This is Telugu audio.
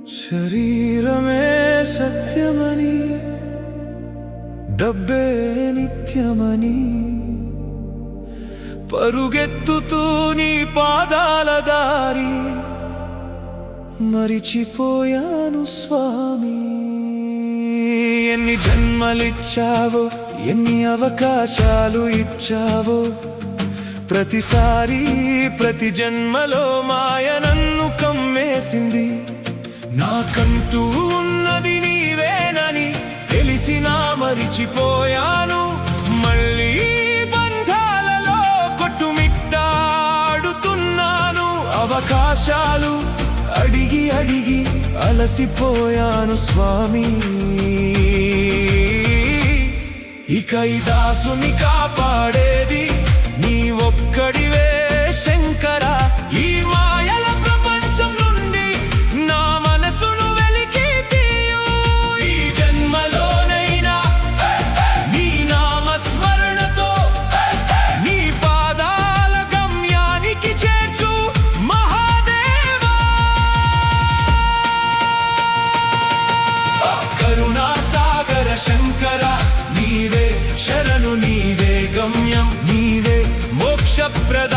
శరీరమే సత్యమని, డబ్బే నిత్యమని, పరుగెత్తుతూ నీ పాదాల దారి మరిచిపోయాను స్వామి. ఎన్ని జన్మలిచ్చావో, ఎన్ని అవకాశాలు ఇచ్చావో, ప్రతిసారి ప్రతి జన్మలో మాయ నన్ను కమ్మేసింది. నాకంటూ ఉన్నది నీవేనని తెలిసినా మరిచిపోయాను. మళ్ళీ బంధాలలో కొట్టుమిట్టాడుతున్నాను. అవకాశాలు అడిగి అడిగి అలసిపోయాను స్వామి. ఇక ఈ దాసుని కాపాడేది నీ ఒక్కడివే శంకరా. ఈ మాయల ప్రపంచం నుండి నా మనసును వెలికి తీయు. ఈ జన్మలోనైనా నీ నామస్మరణతో నీ పాదాల గమ్యానికి చేర్చు మహాదేవా. కరుణా సాగర శంకర, నీవే శరణు, నీవే గమ్యం, నీవే మోక్షప్రద.